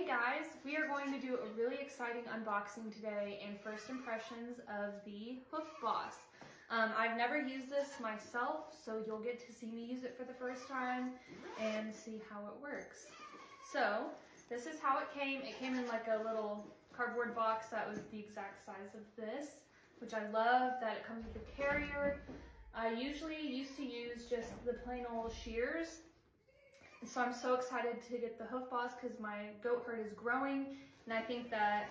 Hey guys, we are going to do a really exciting unboxing today and first impressions of the Hoof Boss. I've never used this myself, so you'll get to see me use it for the first time and see how it works. So this is how it came. It came in like a little cardboard box that was the exact size of this, which I love that it comes with a carrier. I usually used to use just the plain old shears. So I'm so excited to get the Hoof Boss because my goat herd is growing, and I think that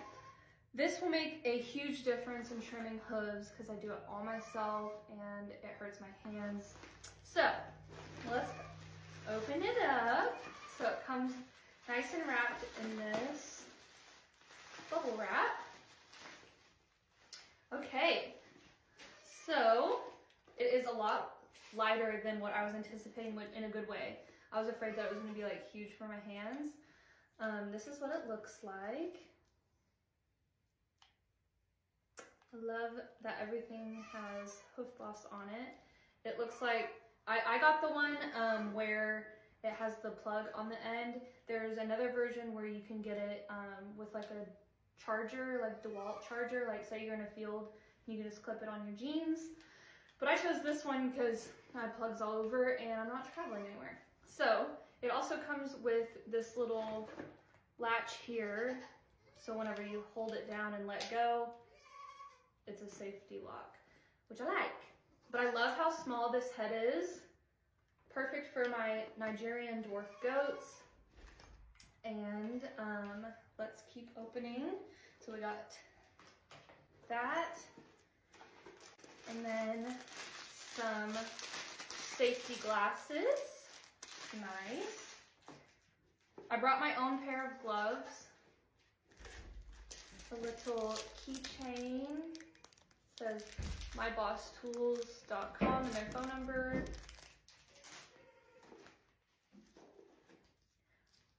this will make a huge difference in trimming hooves because I do it all myself and it hurts my hands. So let's open it up. So it comes nice and wrapped in this bubble wrap. Okay, so it is a lot lighter than what I was anticipating in a good way. I was afraid that it was going to be like huge for my hands. This is what it looks like. I love that everything has Hoof Boss on it. It looks like, I got the one where it has the plug on the end. There's another version where you can get it with like a charger, like DeWalt charger, like say you're in a field, you can just clip it on your jeans. But I chose this one because I have plugs all over and I'm not traveling anywhere. So it also comes with this little latch here. So whenever you hold it down and let go, it's a safety lock, which I like. But I love how small this head is. Perfect for my Nigerian dwarf goats. And let's keep opening. So we got that. And then some safety glasses. Nice. I brought my own pair of gloves. A little keychain. Says myBossTools.com and their phone number.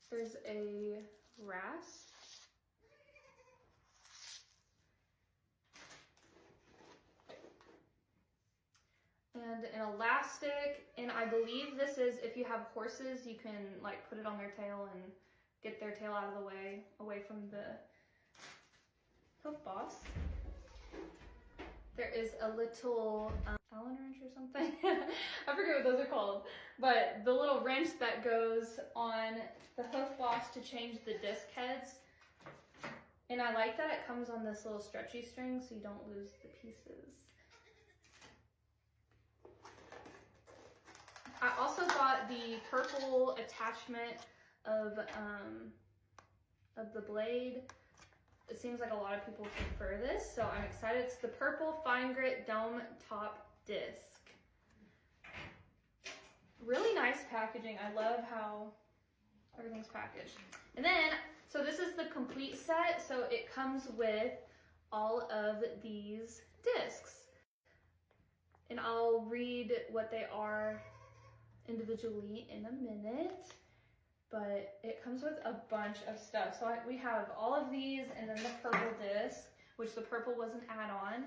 There's a rasp. And an elastic, and I believe this is, if you have horses, you can like put it on their tail and get their tail out of the way, away from the Hoof Boss. There is a little Allen wrench or something. I forget what those are called, but the little wrench that goes on the Hoof Boss to change the disc heads. And I like that it comes on this little stretchy string so you don't lose the pieces. I also got the purple attachment of the blade. It seems like a lot of people prefer this, so I'm excited. It's the purple fine grit dome top disc. Really nice packaging. I love how everything's packaged. And then, so this is the complete set. So it comes with all of these discs. And I'll read what they are individually in a minute, but it comes with a bunch of stuff. So we have all of these, and then the purple disc, which the purple was an add-on,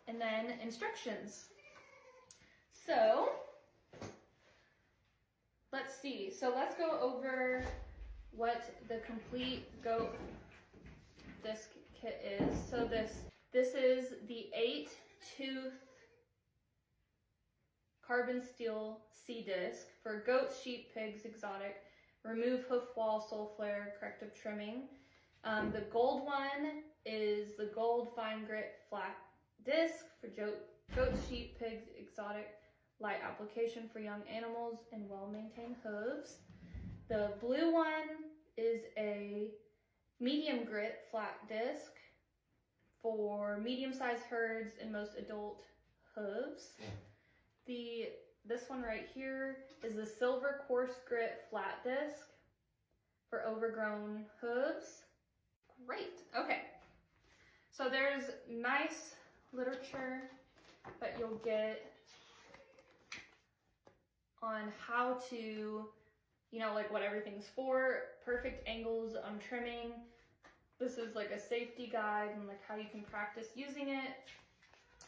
and then instructions. So let's see. So let's go over what the complete goat disc kit is. So this is the 8-tooth carbon steel C-disc for goats, sheep, pigs, exotic. Remove hoof wall, sole flare, corrective trimming. The gold one is the gold fine grit flat disc for goats, sheep, pigs, exotic. Light application for young animals and well-maintained hooves. The blue one is a medium grit flat disc for medium-sized herds and most adult hooves. This one right here is the silver coarse grit flat disc for overgrown hooves. Great. Okay. So there's nice literature that you'll get on how to, you know, like what everything's for, perfect angles on trimming. This is like a safety guide and like how you can practice using it,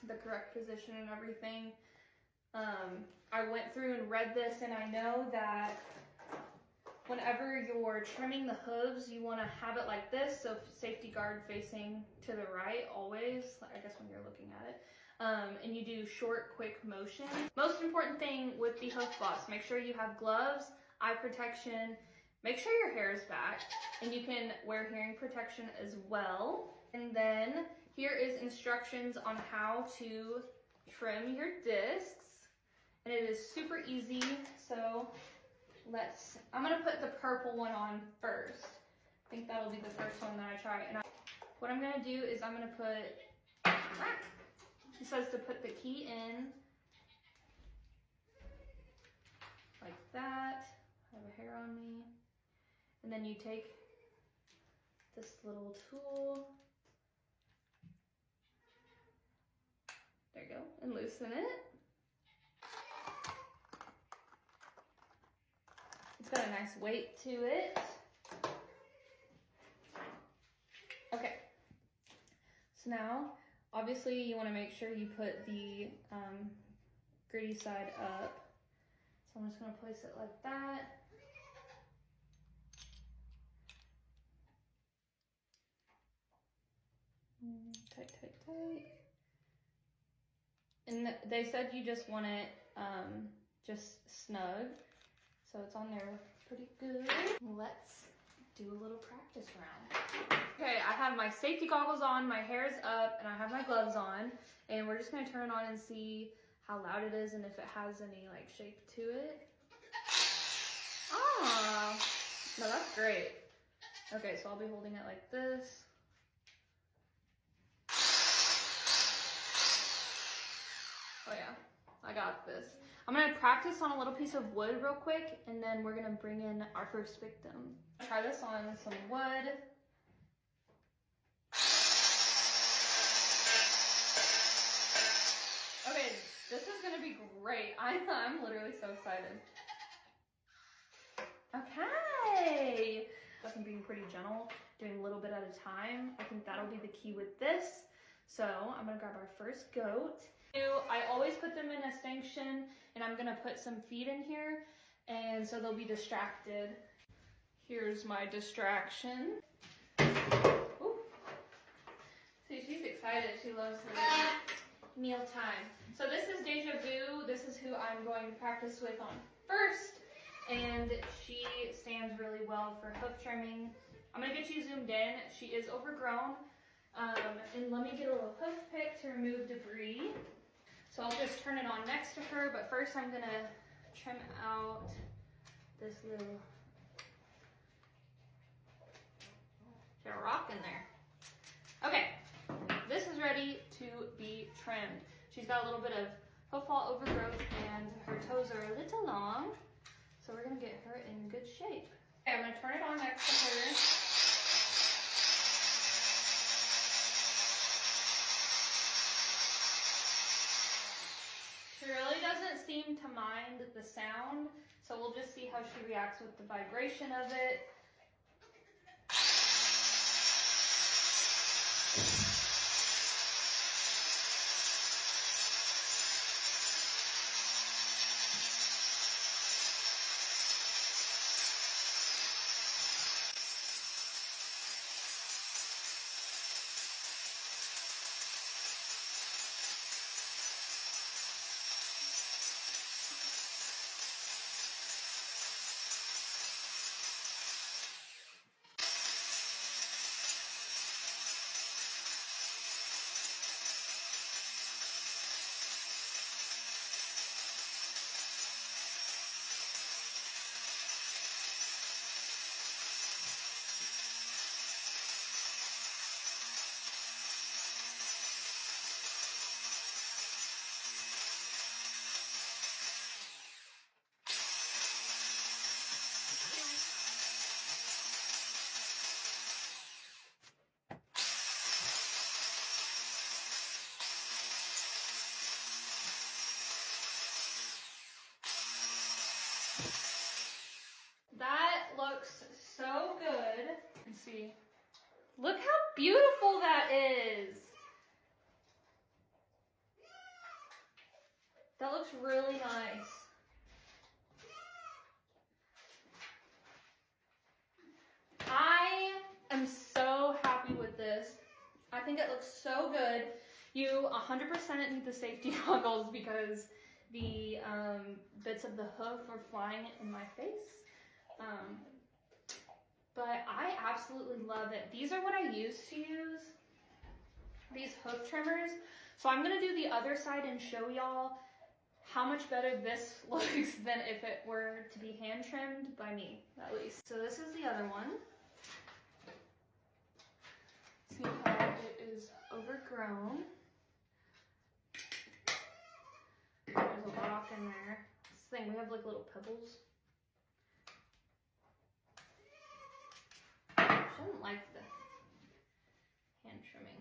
the correct position and everything. I went through and read this, and I know that whenever you're trimming the hooves, you want to have it like this, so safety guard facing to the right always, I guess when you're looking at it. And you do short, quick motion. Most important thing with the hoof boss, make sure you have gloves, eye protection, make sure your hair is back, and you can wear hearing protection as well. And then here is instructions on how to trim your discs, and it is super easy. So I'm gonna put the purple one on first. I think that'll be the first one that I try. And what I'm gonna do is I'm gonna put, it says to put the key in like that. I have a hair on me. And then you take this little tool, there you go, and loosen it. It's got a nice weight to it. Okay, so now obviously you want to make sure you put the gritty side up. So I'm just going to place it like that. Tight, tight, tight. And they said you just want it just snug, so it's on there pretty good. Let's do a little practice round. Okay, I have my safety goggles on, my hair is up, and I have my gloves on, and we're just gonna turn it on and see how loud it is and if it has any like shape to it. Ah, no, that's great. Okay, so I'll be holding it like this. Oh yeah, I got this. I'm gonna practice on a little piece of wood real quick, and then we're gonna bring in our first victim. Try this on some wood. Okay, this is gonna be great. I'm literally so excited. Okay. I'm being pretty gentle, doing a little bit at a time. I think that'll be the key with this. So I'm gonna grab our first goat. I always put them in a stanchion, and I'm gonna put some feet in here, and so they'll be distracted. Here's my distraction. Ooh. See, she's excited. She loves her meal time. So this is Deja Vu. This is who I'm going to practice with on first, and she stands really well for hoof trimming. I'm gonna get you zoomed in. She is overgrown. And let me get a little hoof pick to remove debris. So I'll just turn it on next to her, but first I'm gonna trim out this little, there's a rock in there. Okay, this is ready to be trimmed. She's got a little bit of hoof wall overgrowth and her toes are a little long, so we're gonna get her in good shape. Okay, I'm gonna turn it on next to her. She really doesn't seem to mind the sound, so we'll just see how she reacts with the vibration of it. That looks so good. Let's see. Look how beautiful that is. That looks really nice. I am so happy with this. I think it looks so good. You 100% need the safety goggles because the bits of the hoof are flying in my face. But I absolutely love it. These are what I used to use, these hoof trimmers. So I'm gonna do the other side and show y'all how much better this looks than if it were to be hand trimmed by me, at least. So this is the other one. See how it is overgrown. There's a rock in there. This thing, we have like little pebbles. I don't like the hand trimming.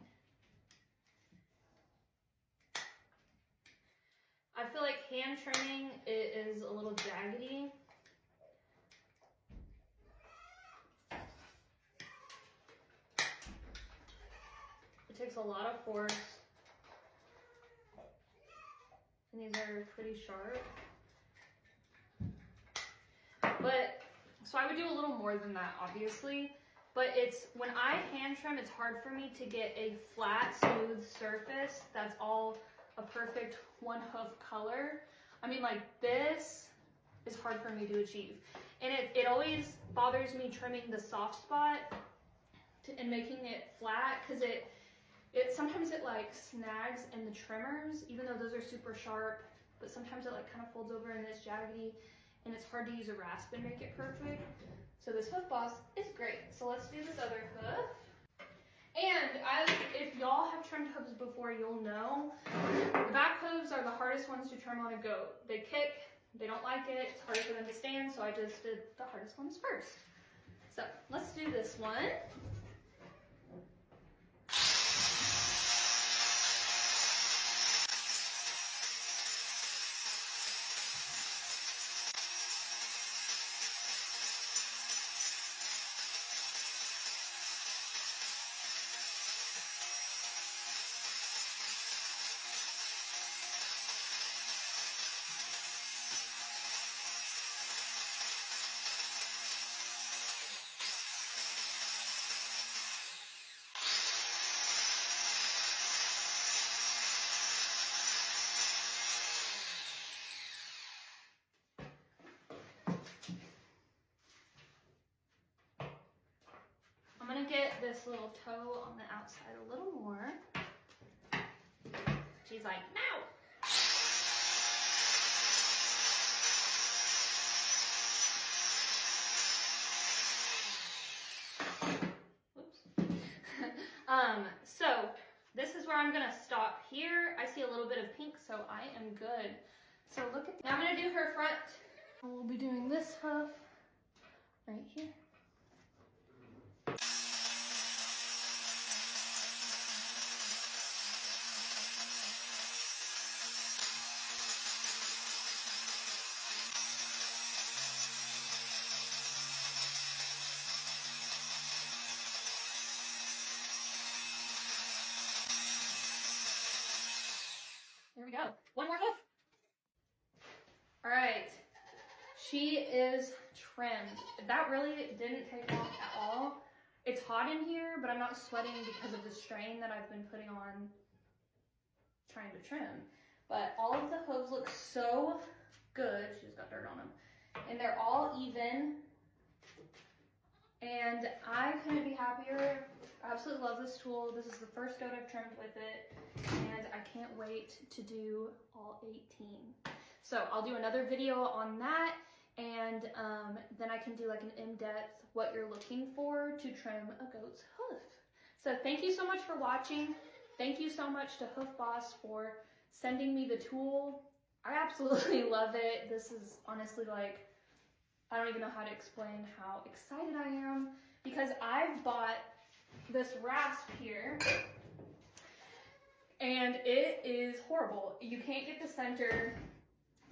I feel like hand trimming is a little jaggedy. It takes a lot of force. And these are pretty sharp. But, so I would do a little more than that, obviously. But it's, when I hand trim, it's hard for me to get a flat, smooth surface that's all a perfect one hoof color. I mean, like, this is hard for me to achieve. And it always bothers me trimming the soft spot and making it flat, because sometimes it like snags in the trimmers, even though those are super sharp, but sometimes it like kind of folds over and it's jaggedy, and it's hard to use a rasp and make it perfect. So this Hoof Boss is great. So let's do this other hoof. And if y'all have trimmed hooves before, you'll know the back hooves are the hardest ones to trim on a goat. They kick, they don't like it, it's harder for them to stand, so I just did the hardest ones first. So let's do this one. I'm gonna get this little toe on the outside a little more. She's like, no! Whoops. So this is where I'm gonna stop here. I see a little bit of pink, so I am good. So look at, now I'm gonna do her front. We'll be doing this hoof right here. There we go. One more hoof. All right. She is trimmed. That really didn't take long at all. It's hot in here, but I'm not sweating because of the strain that I've been putting on trying to trim. But all of the hooves look so good. She's got dirt on them. And they're all even. And I couldn't be happier. I absolutely love this tool. This is the first goat I've trimmed with it, and I can't wait to do all 18. So I'll do another video on that, and then I can do like an in-depth what you're looking for to trim a goat's hoof. So thank you so much for watching. Thank you so much to Hoof Boss for sending me the tool. I absolutely love it. This is honestly like, I don't even know how to explain how excited I am, because I've bought this rasp here and it is horrible. You can't get the center.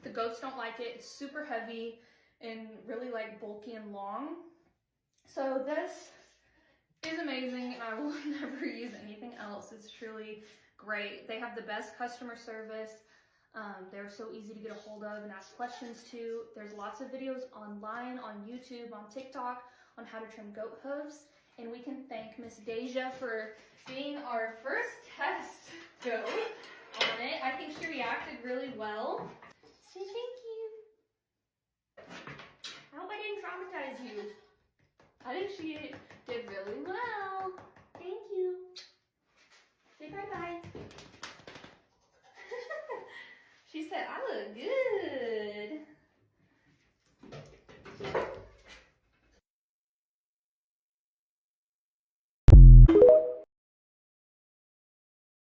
The goats don't like it. It's super heavy and really like bulky and long. So this is amazing, and I will never use anything else. It's truly great. They have the best customer service. They're so easy to get a hold of and ask questions to. There's lots of videos online, on YouTube, on TikTok, on how to trim goat hooves. And we can thank Miss Deja for being our first test goat on it. I think she reacted really well. Say thank you. I hope I didn't traumatize you. I think she did really well. Thank you. Say bye-bye. She said, I look good.